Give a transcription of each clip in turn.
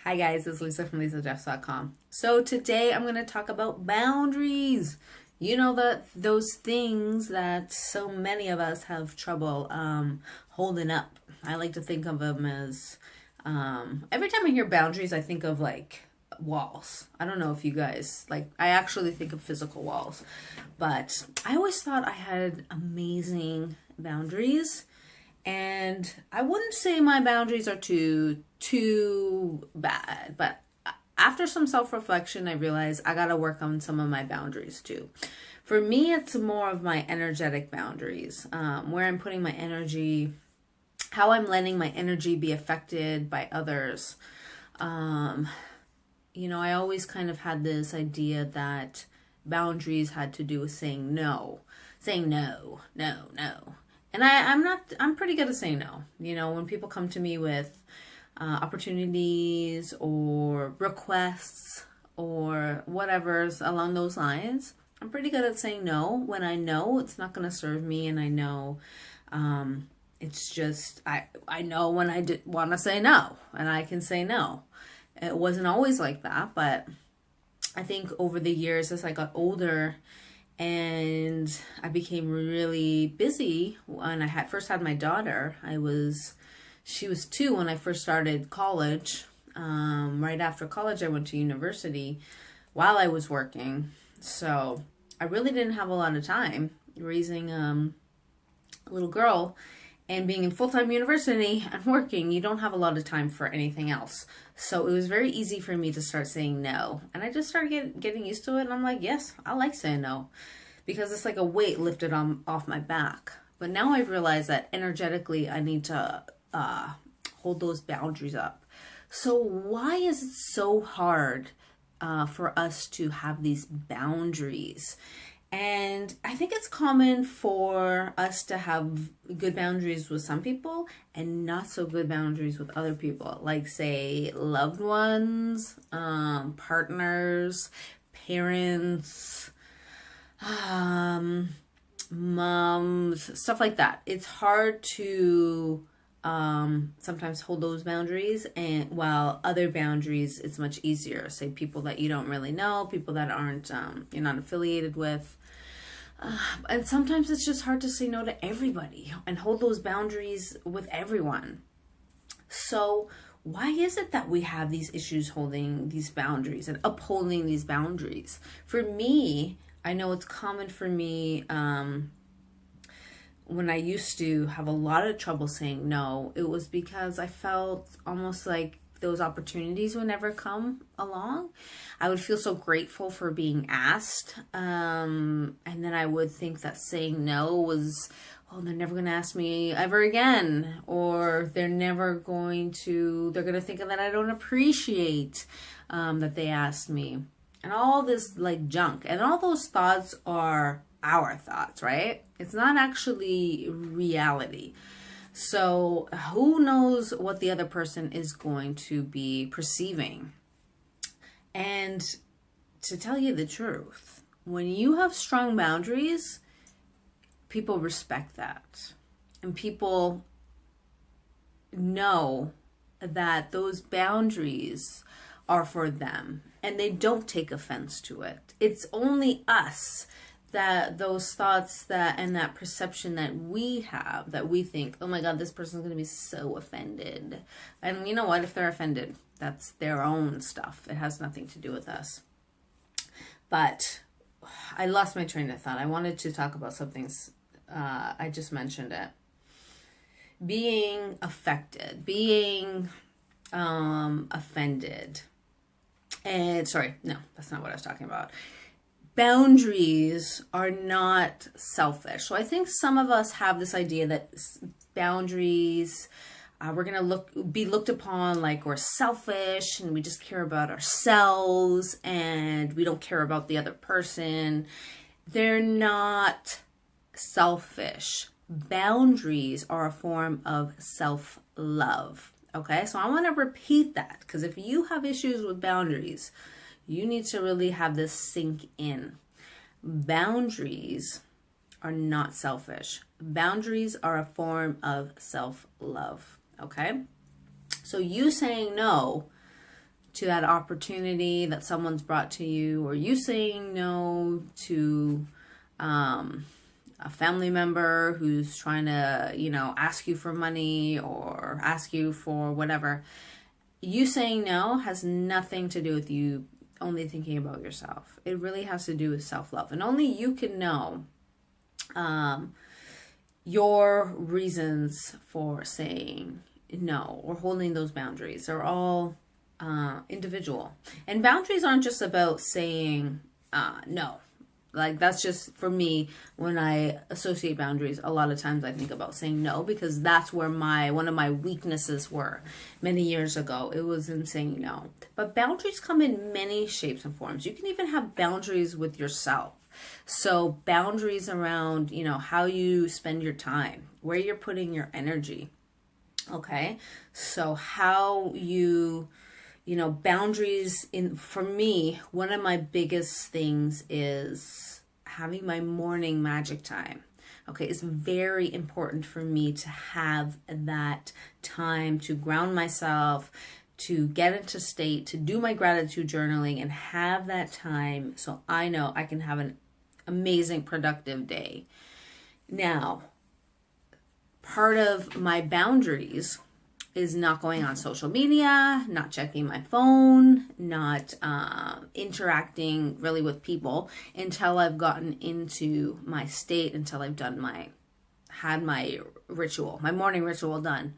Hi guys, it's Lisa from LisaJeffs.com. So today I'm going to talk about boundaries. You know that those things that so many of us have trouble holding up. I like to think of them as every time I hear boundaries, I think of like walls. I don't know if you guys I actually think of physical walls, but I always thought I had amazing boundaries. And I wouldn't say my boundaries are too bad, but after some self-reflection, I realized I got to work on some of my boundaries too. For me, it's more of my energetic boundaries, where I'm putting my energy, how I'm letting my energy be affected by others. I always kind of had this idea that boundaries had to do with saying no, no. And I'm pretty good at saying no. When people come to me with opportunities or requests or whatever's along those lines, I'm pretty good at saying no when I know it's not going to serve me, and I know it's just, I know when I want to say no, and I can say no. It wasn't always like that, but I think over the years as I got older, and I became really busy when I first had my daughter. She was 2 when I first started college. Right after college, I went to university while I was working. So I really didn't have a lot of time raising a little girl. And being in full-time university and working, you don't have a lot of time for anything else. So it was very easy for me to start saying no. And I just started getting used to it. And I'm like, yes, I like saying no. Because it's like a weight lifted off my back. But now I've realized that energetically I need to hold those boundaries up. So why is it so hard for us to have these boundaries? And I think it's common for us to have good boundaries with some people and not so good boundaries with other people. Like, say, loved ones, partners, parents, moms, stuff like that. It's hard to sometimes hold those boundaries, and while other boundaries it's much easier. Say people that you don't really know, people that aren't you're not affiliated with. And sometimes it's just hard to say no to everybody and hold those boundaries with everyone. So why is it that we have these issues holding these boundaries and upholding these boundaries? For me, I know it's common for me when I used to have a lot of trouble saying no. It was because I felt almost like those opportunities would never come along. I would feel so grateful for being asked. And then I would think that saying no was, oh, they're never going to ask me ever again. Or they're going to think that I don't appreciate that they asked me. And all this like junk. And all those thoughts are our thoughts, right? It's not actually reality. So who knows what the other person is going to be perceiving? And to tell you the truth, when you have strong boundaries, people respect that. And people know that those boundaries are for them, and they don't take offense to it. It's only us that those thoughts and that perception that we have, that we think, oh my God, this person's going to be so offended. And you know what? If they're offended, that's their own stuff. It has nothing to do with us. But I lost my train of thought. I wanted to talk about something. I just mentioned it. Being affected, being offended. And sorry, no, that's not what I was talking about. Boundaries are not selfish. So I think some of us have this idea that boundaries, we're going to be looked upon like we're selfish and we just care about ourselves and we don't care about the other person. They're not selfish. Boundaries are a form of self-love. Okay, so I want to repeat that, because if you have issues with boundaries, you need to really have this sink in. Boundaries are not selfish. Boundaries are a form of self-love. Okay? So you saying no to that opportunity that someone's brought to you, or you saying no to a family member who's trying to, ask you for money or ask you for whatever. You saying no has nothing to do with you only thinking about yourself. It really has to do with self-love. And only you can know your reasons for saying no or holding those boundaries are all individual. And boundaries aren't just about saying no. Like, that's just, for me, when I associate boundaries, a lot of times I think about saying no, because that's where one of my weaknesses were many years ago. It was in saying no. But boundaries come in many shapes and forms. You can even have boundaries with yourself. So boundaries around, how you spend your time, where you're putting your energy. Okay. So how you, boundaries for me, one of my biggest things is having my morning magic time. Okay. It's very important for me to have that time to ground myself, to get into state, to do my gratitude journaling, and have that time so I know I can have an amazing, productive day. Now, part of my boundaries is not going on social media, not checking my phone, not interacting really with people until I've gotten into my state, until I've had my ritual, my morning ritual done.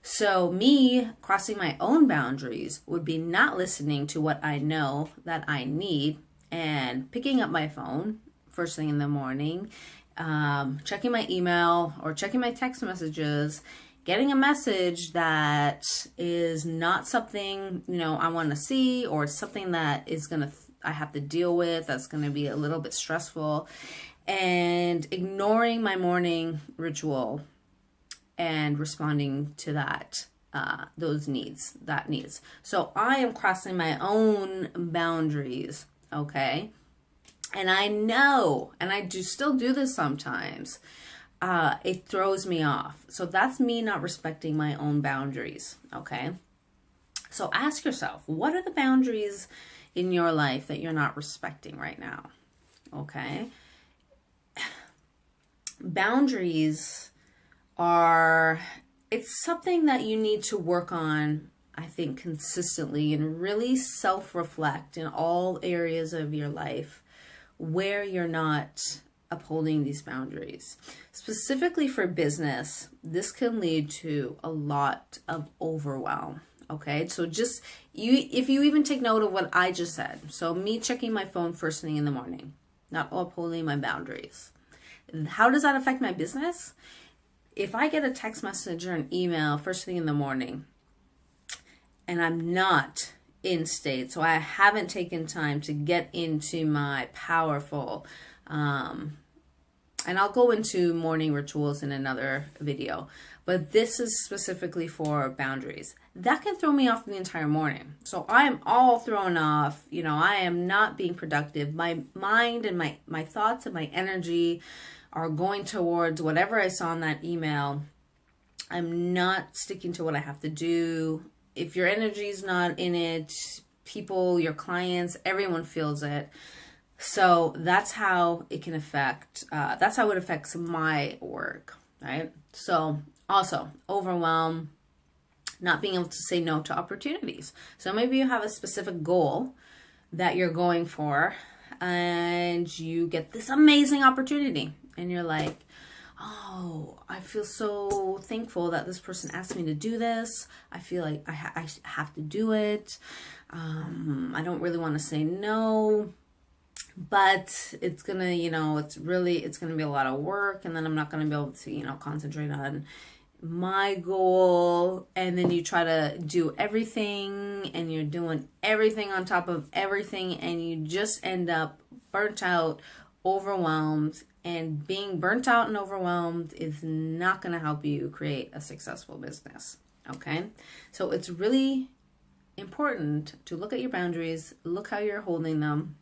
So me crossing my own boundaries would be not listening to what I know that I need and picking up my phone first thing in the morning, checking my email or checking my text messages, getting a message that is not something, I want to see, or something that is I have to deal with, that's going to be a little bit stressful, and ignoring my morning ritual and responding to that, those needs. So I am crossing my own boundaries, okay? And I know, and I still do this sometimes, it throws me off. So that's me not respecting my own boundaries, okay? So ask yourself, what are the boundaries in your life that you're not respecting right now, okay? Boundaries it's something that you need to work on, I think, consistently, and really self-reflect in all areas of your life where you're not upholding these boundaries. Specifically for business, this can lead to a lot of overwhelm. Okay, so if you even take note of what I just said, so me checking my phone first thing in the morning, not upholding my boundaries, how does that affect my business? If I get a text message or an email first thing in the morning and I'm not in state, so I haven't taken time to get into my powerful, and I'll go into morning rituals in another video, but this is specifically for boundaries. That can throw me off the entire morning. So I am all thrown off. I am not being productive. My mind and my thoughts and my energy are going towards whatever I saw in that email. I'm not sticking to what I have to do. If your energy is not in it, people, your clients, everyone feels it. So that's how it can affect, that's how it affects my work, right? So also overwhelm, not being able to say no to opportunities. So maybe you have a specific goal that you're going for and you get this amazing opportunity and you're like, oh, I feel so thankful that this person asked me to do this. I feel like I have to do it. I don't really want to say no, but it's gonna, it's gonna be a lot of work, and then I'm not gonna be able to, concentrate on my goal. And then you try to do everything, and you're doing everything on top of everything, and you just end up burnt out, overwhelmed. And being burnt out and overwhelmed is not going to help you create a successful business. Okay. So it's really important to look at your boundaries, look how you're holding them.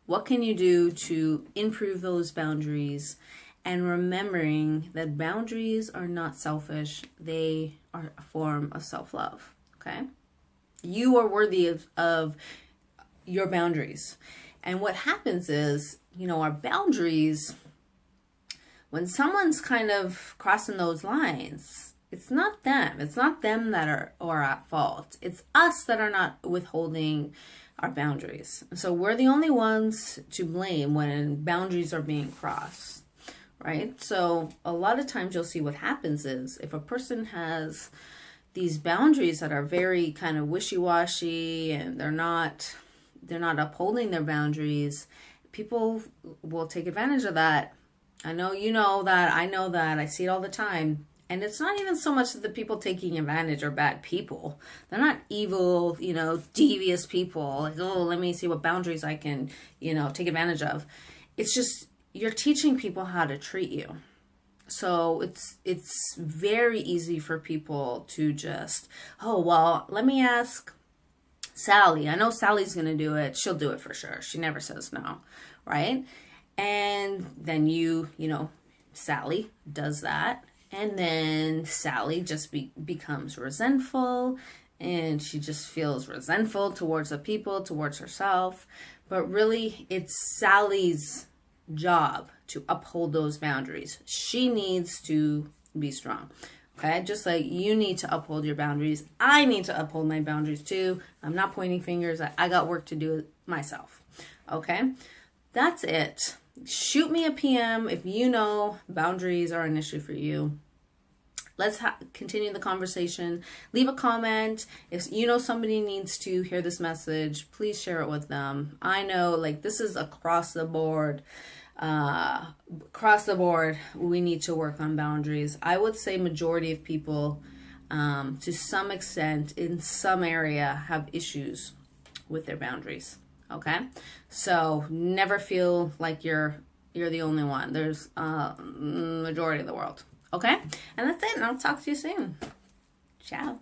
What can you do to improve those boundaries? And remembering that boundaries are not selfish. They are a form of self-love. Okay. You are worthy of your boundaries. And what happens is, you know, our boundaries, when someone's kind of crossing those lines, it's not them. It's not them that are at fault. It's us that are not withholding our boundaries. So we're the only ones to blame when boundaries are being crossed, right? So a lot of times you'll see what happens is if a person has these boundaries that are very kind of wishy-washy and they're not upholding their boundaries, people will take advantage of that. I know you know that, I know that, I see it all the time. And it's not even so much that the people taking advantage are bad people. They're not evil, you know, devious people. Like, oh, let me see what boundaries I can, you know, take advantage of. It's just, you're teaching people how to treat you. So it's very easy for people to just, oh, well, let me ask Sally. I know Sally's going to do it. She'll do it for sure. She never says no, right? And then you know, Sally does that. And then Sally just becomes resentful, and she just feels resentful towards the people, towards herself. But really, it's Sally's job to uphold those boundaries. She needs to be strong. Okay, just like you need to uphold your boundaries, I need to uphold my boundaries too. I'm not pointing fingers. I got work to do myself. Okay, that's it. Shoot me a PM if you know boundaries are an issue for you. Let's continue the conversation. Leave a comment. If you know somebody needs to hear this message, please share it with them. I know, like, this is across the board. We need to work on boundaries. I would say majority of people, to some extent, in some area, have issues with their boundaries. Okay, so never feel like you're the only one. There's majority of the world. Okay, and that's it. And I'll talk to you soon. Ciao.